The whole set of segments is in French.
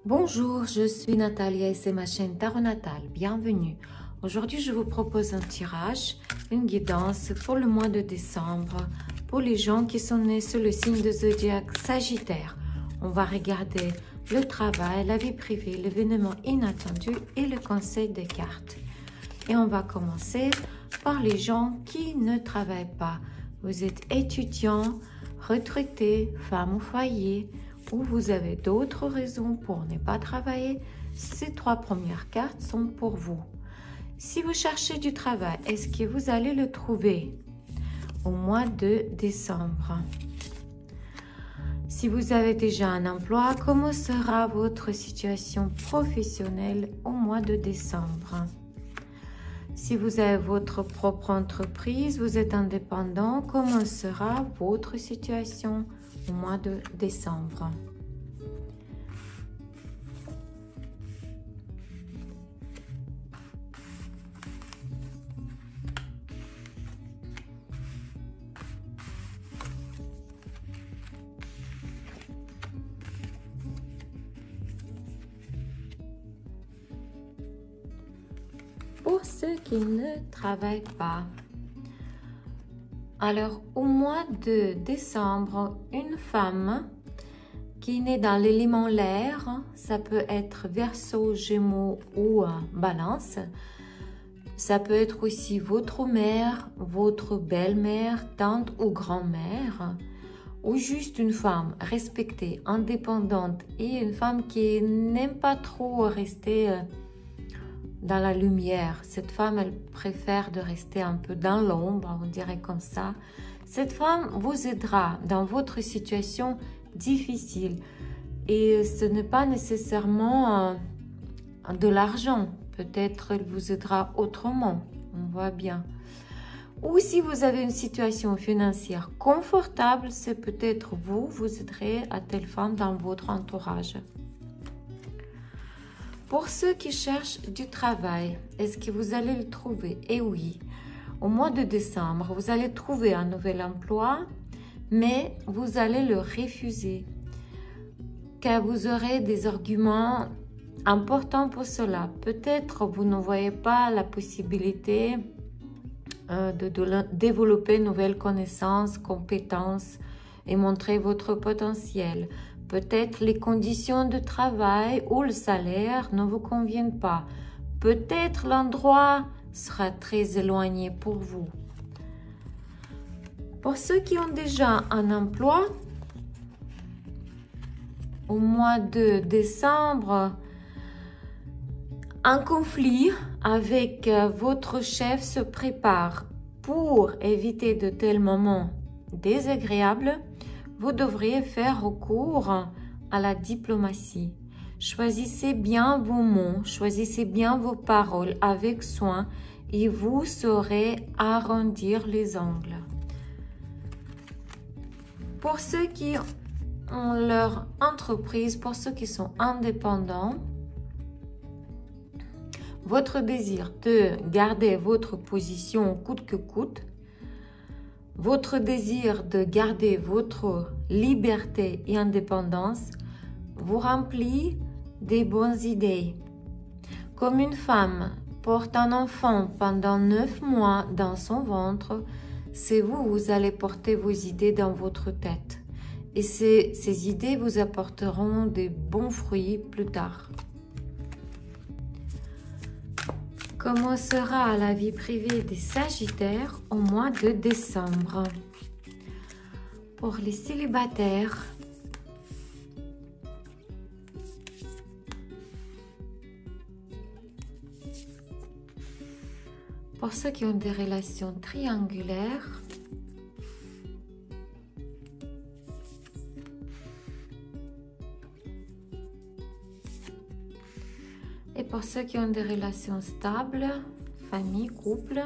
Bonjour, je suis Natalia et c'est ma chaîne Tarot Natal. Bienvenue. Aujourd'hui, je vous propose un tirage, une guidance pour le mois de décembre pour les gens qui sont nés sous le signe de zodiaque Sagittaire. On va regarder le travail, la vie privée, l'événement inattendu et le conseil des cartes. Et on va commencer par les gens qui ne travaillent pas. Vous êtes étudiant, retraité, femme au foyer, ou vous avez d'autres raisons pour ne pas travailler, ces trois premières cartes sont pour vous. Si vous cherchez du travail, est-ce que vous allez le trouver au mois de décembre? Si vous avez déjà un emploi, comment sera votre situation professionnelle au mois de décembre? Si vous avez votre propre entreprise, vous êtes indépendant, comment sera votre situation au mois de décembre? Pour ceux qui ne travaillent pas, alors au mois de décembre, une femme qui est née dans l'élément l'air, ça peut être Verseau, Gémeaux ou Balance, ça peut être aussi votre mère, votre belle-mère, tante ou grand-mère, ou juste une femme respectée, indépendante et une femme qui n'aime pas trop rester dans la lumière. Cette femme, elle préfère de rester un peu dans l'ombre, on dirait comme ça. Cette femme vous aidera dans votre situation difficile. Et ce n'est pas nécessairement de l'argent. Peut-être elle vous aidera autrement. On voit bien. Ou si vous avez une situation financière confortable, c'est peut-être vous aiderez à telle femme dans votre entourage. Pour ceux qui cherchent du travail, est-ce que vous allez le trouver? Eh oui, au mois de décembre, vous allez trouver un nouvel emploi, mais vous allez le refuser, car vous aurez des arguments importants pour cela. Peut-être vous ne voyez pas la possibilité de développer de nouvelles connaissances, compétences et montrer votre potentiel. Peut-être les conditions de travail ou le salaire ne vous conviennent pas. Peut-être l'endroit sera très éloigné pour vous. Pour ceux qui ont déjà un emploi, au mois de décembre, un conflit avec votre chef se prépare. Pour éviter de tels moments désagréables, vous devriez faire recours à la diplomatie. Choisissez bien vos mots, choisissez bien vos paroles avec soin et vous saurez arrondir les angles. Pour ceux qui ont leur entreprise, pour ceux qui sont indépendants, votre désir de garder votre position coûte que coûte, votre désir de garder votre liberté et indépendance vous remplit des bonnes idées. Comme une femme porte un enfant pendant 9 mois dans son ventre, c'est vous allez porter vos idées dans votre tête. Et ces idées vous apporteront des bons fruits plus tard. Comment sera la vie privée des Sagittaires au mois de décembre? Pour les célibataires, pour ceux qui ont des relations triangulaires, et pour ceux qui ont des relations stables, famille, couple.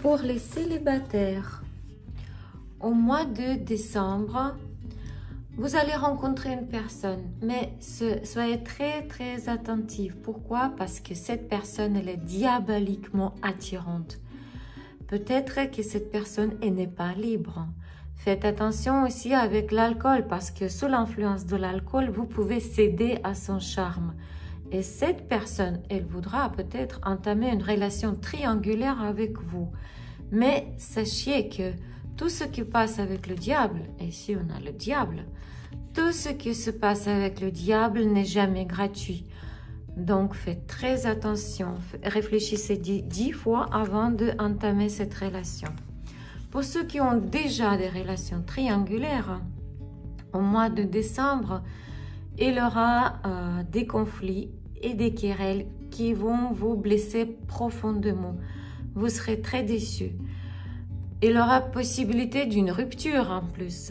Pour les célibataires, au mois de décembre, vous allez rencontrer une personne, mais soyez très attentifs. Pourquoi? Parce que cette personne, elle est diaboliquement attirante. Peut-être que cette personne n'est pas libre. Faites attention aussi avec l'alcool, parce que sous l'influence de l'alcool, vous pouvez céder à son charme. Et cette personne, elle voudra peut-être entamer une relation triangulaire avec vous. Mais sachez que tout ce qui passe avec le diable, et ici on a le diable, tout ce qui se passe avec le diable n'est jamais gratuit. Donc faites très attention, réfléchissez 10 fois avant d'entamer cette relation. Pour ceux qui ont déjà des relations triangulaires, au mois de décembre, il y aura des conflits et des querelles qui vont vous blesser profondément. Vous serez très déçus. Il y aura possibilité d'une rupture en plus.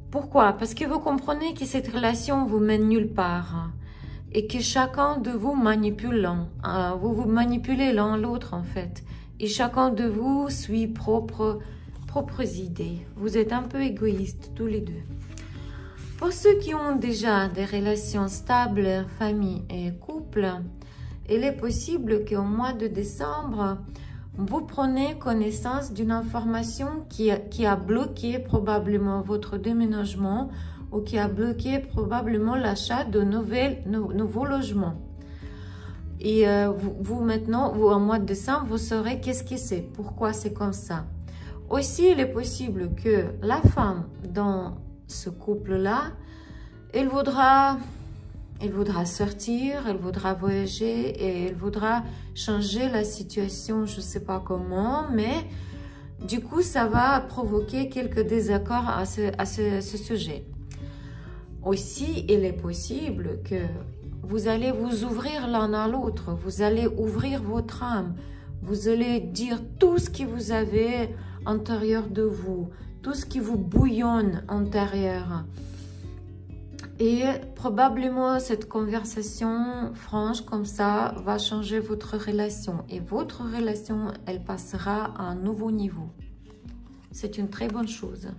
Pourquoi? Parce que vous comprenez que cette relation vous mène nulle part et que chacun de vous manipule vous vous manipulez l'un l'autre en fait. Et chacun de vous suit propres idées. Vous êtes un peu égoïstes tous les deux. Pour ceux qui ont déjà des relations stables, famille et couple, il est possible qu'au mois de décembre, vous prenez connaissance d'une information qui a bloqué probablement votre déménagement ou qui a bloqué probablement l'achat de nouveaux logements. Et vous maintenant, au mois de décembre, vous saurez qu'est-ce que c'est, pourquoi c'est comme ça. Aussi, il est possible que la femme dans ce couple-là, elle voudra sortir, elle voudra voyager et elle voudra changer la situation, je ne sais pas comment, mais du coup, ça va provoquer quelques désaccords à ce sujet. Aussi, il est possible que vous allez vous ouvrir l'un à l'autre, vous allez ouvrir votre âme, vous allez dire tout ce que vous avez intérieur de vous, tout ce qui vous bouillonne intérieur. Et probablement cette conversation franche comme ça va changer votre relation. Et votre relation, elle passera à un nouveau niveau. C'est une très bonne chose.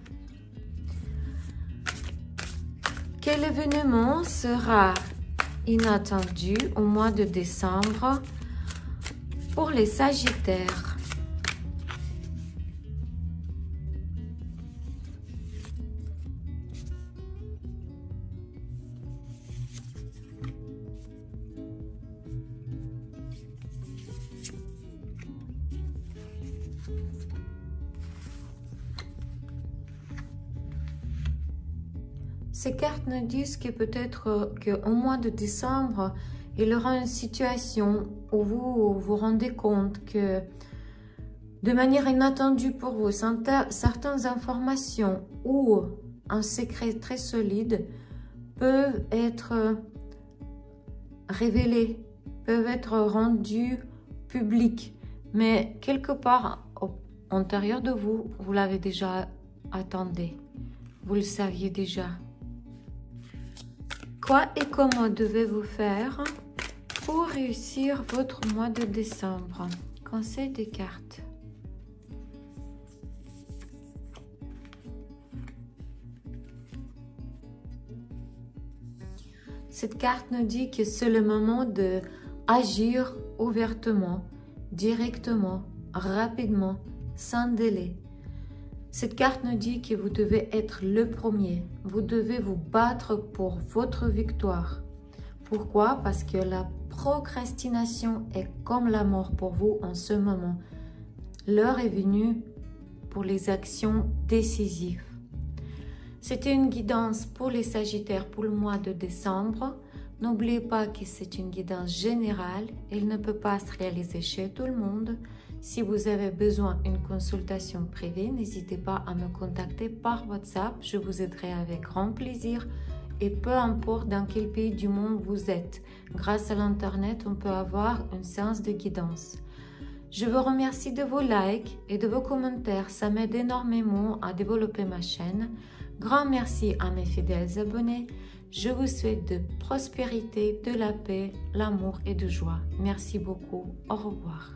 Quel événement sera inattendu au mois de décembre pour les Sagittaires? Ces cartes nous disent que peut-être qu'au mois de décembre, il y aura une situation où vous vous rendez compte que de manière inattendue pour vous, certaines informations ou un secret très solide peuvent être révélés, peuvent être rendus publics. Mais quelque part, à l'intérieur de vous, vous l'avez déjà attendu. Vous le saviez déjà. Quoi et comment devez-vous faire pour réussir votre mois de décembre? Conseil des cartes. Cette carte nous dit que c'est le moment d'agir ouvertement, directement, rapidement, sans délai. Cette carte nous dit que vous devez être le premier. Vous devez vous battre pour votre victoire. Pourquoi? Parce que la procrastination est comme la mort pour vous en ce moment. L'heure est venue pour les actions décisives. C'était une guidance pour les Sagittaires pour le mois de décembre. N'oubliez pas que c'est une guidance générale. Elle ne peut pas se réaliser chez tout le monde. Si vous avez besoin d'une consultation privée, n'hésitez pas à me contacter par WhatsApp. Je vous aiderai avec grand plaisir. Et peu importe dans quel pays du monde vous êtes, grâce à l'Internet, on peut avoir une séance de guidance. Je vous remercie de vos likes et de vos commentaires. Ça m'aide énormément à développer ma chaîne. Grand merci à mes fidèles abonnés. Je vous souhaite de prospérité, de la paix, l'amour et de joie. Merci beaucoup. Au revoir.